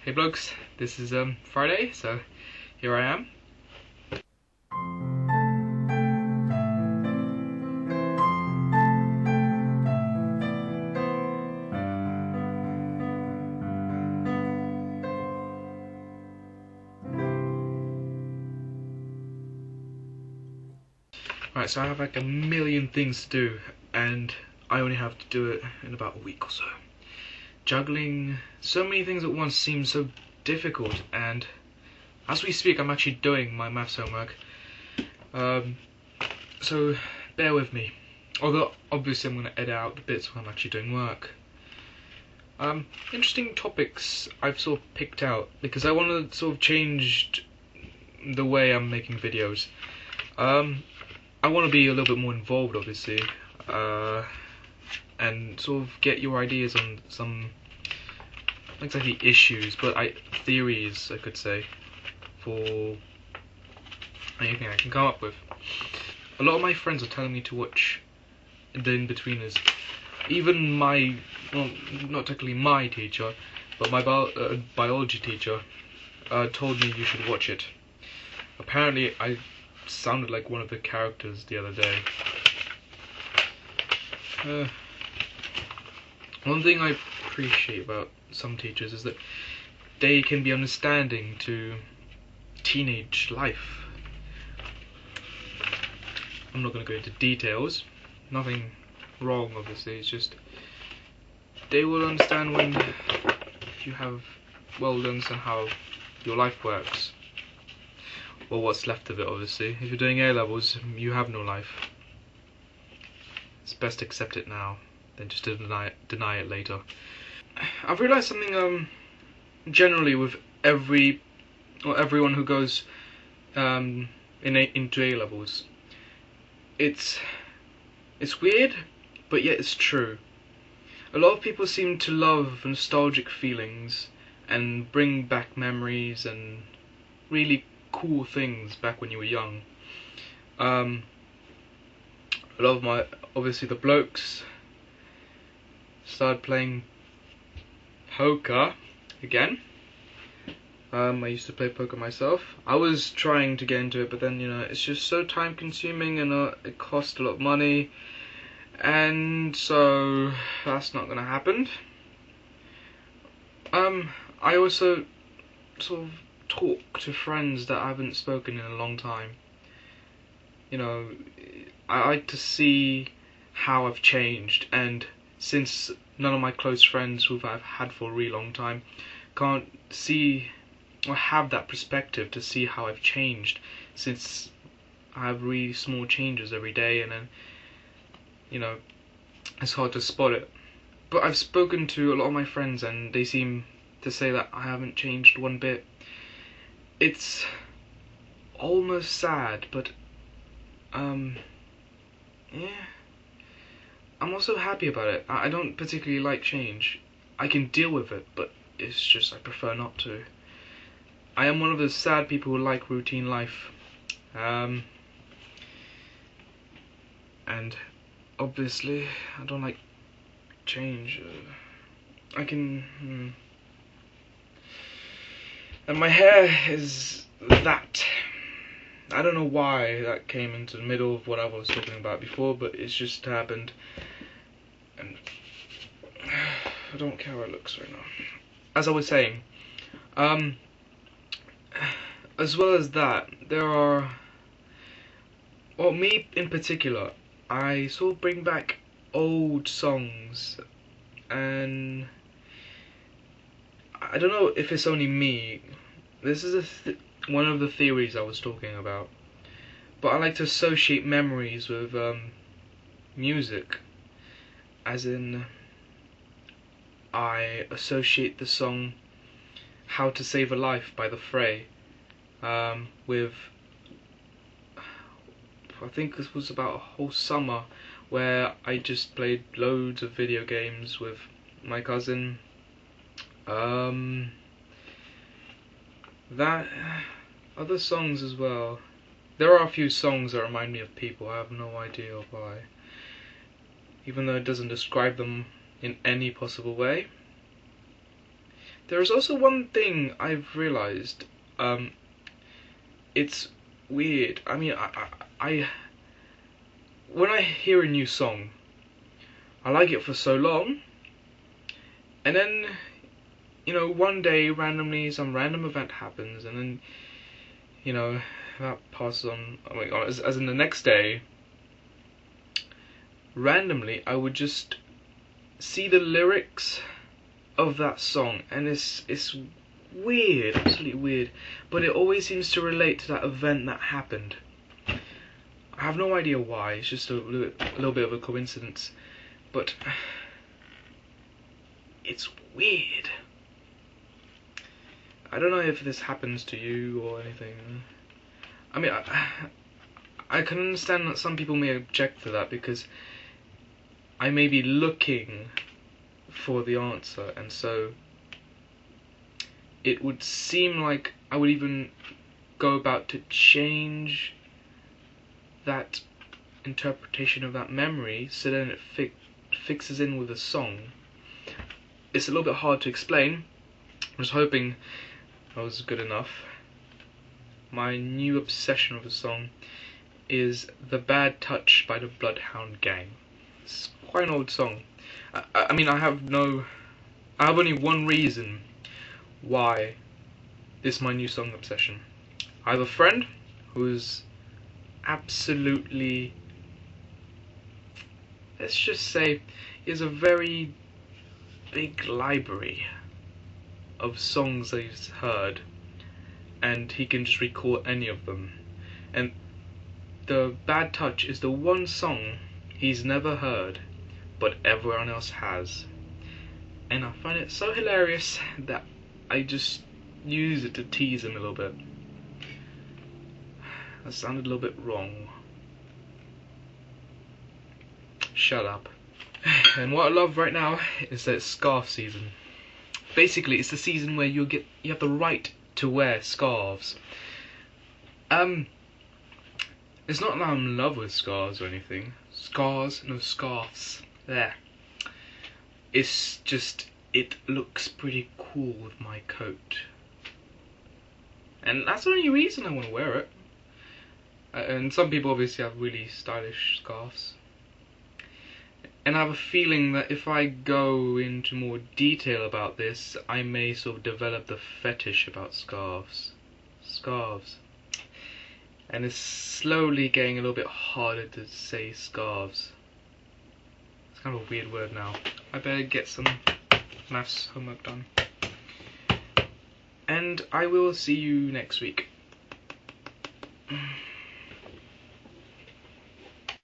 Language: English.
Hey blokes, this is Friday, so here I am. Right, so I have like a million things to do, and I only have to do it in about a week or so. Juggling so many things at once seems so difficult, and as we speak, I'm actually doing my maths homework. So bear with me. Although obviously I'm going to edit out the bits when I'm actually doing work. Interesting topics I've sort of picked out because I want to sort of change the way I'm making videos. I want to be a little bit more involved, obviously, and sort of get your ideas on some, not exactly issues, but theories, I could say, for anything I can come up with. A lot of my friends are telling me to watch The Inbetweeners. Even my, well, not technically my teacher, but my biology teacher told me you should watch it. Apparently, I sounded like one of the characters the other day. One thing I appreciate about some teachers is that they can be understanding to teenage life. I'm not going to go into details. Nothing wrong, obviously. It's just they will understand when you have, well, understand how your life works. Well, what's left of it, obviously. If you're doing A-levels, you have no life. It's best to accept it now, than just to deny it later. I've realised something, generally with everyone who goes into A-levels. It's weird, but yet it's true. A lot of people seem to love nostalgic feelings and bring back memories and really cool things back when you were young. A lot of obviously the blokes started playing poker again. I used to play poker myself. I was trying to get into it, but then, you know, it's just so time consuming and it costs a lot of money, and so that's not gonna happen. I also sort of talk to friends that I haven't spoken in a long time. You know, I like to see how I've changed, and since none of my close friends who I've had for a really long time can't see or have that perspective to see how I've changed, since I have really small changes every day, and then, you know, it's hard to spot it. But I've spoken to a lot of my friends and they seem to say that I haven't changed one bit. It's almost sad, but yeah, I'm also happy about it. I don't particularly like change. I can deal with it, but it's just I prefer not to. I am one of those sad people who like routine life. And obviously I don't like change. I can and my hair is that. I don't know why that came into the middle of what I was talking about before, but it's just happened, and I don't care how it looks right now. As I was saying, as well as that, there are, well, me in particular, I sort of bring back old songs, and I don't know if it's only me. This is one of the theories I was talking about, but I like to associate memories with music, as in I associate the song "How to Save a Life" by The Fray with, I think this was about a whole summer where I just played loads of video games with my cousin. That other songs as well. There are a few songs that remind me of people. I have no idea why, even though it doesn't describe them in any possible way. There is also one thing I've realised. It's weird. I mean, I when I hear a new song, I like it for so long, and then, you know, one day randomly some random event happens, and then, you know, that passes on. Oh my god! As in the next day, randomly I would just see the lyrics of that song, and it's weird, absolutely weird, but it always seems to relate to that event that happened. I have no idea why. It's just a little bit of a coincidence, but it's weird. I don't know if this happens to you or anything. I mean, I can understand that some people may object to that, because I may be looking for the answer, and so it would seem like I would even go about to change that interpretation of that memory so then it fixes in with the song. It's a little bit hard to explain. I was hoping that was good enough. My new obsession with the song is The Bad Touch by the Bloodhound Gang. It's quite an old song. I mean, I have only one reason why this is my new song obsession. I have a friend who's absolutely, let's just say, he has a very big library of songs that he's heard, and he can just recall any of them. And The Bad Touch is the one song he's never heard, but everyone else has. And I find it so hilarious that I just use it to tease him a little bit. That sounded a little bit wrong. Shut up. And what I love right now is that it's scarf season. Basically, it's the season where you have the right to wear scarves. It's not that I'm in love with scarves or anything. Scarves. There. It's just, it looks pretty cool with my coat. And that's the only reason I want to wear it. And some people obviously have really stylish scarves. And I have a feeling that if I go into more detail about this, I may sort of develop the fetish about scarves. And it's slowly getting a little bit harder to say scarves. It's kind of a weird word now. I better get some maths homework done. And I will see you next week.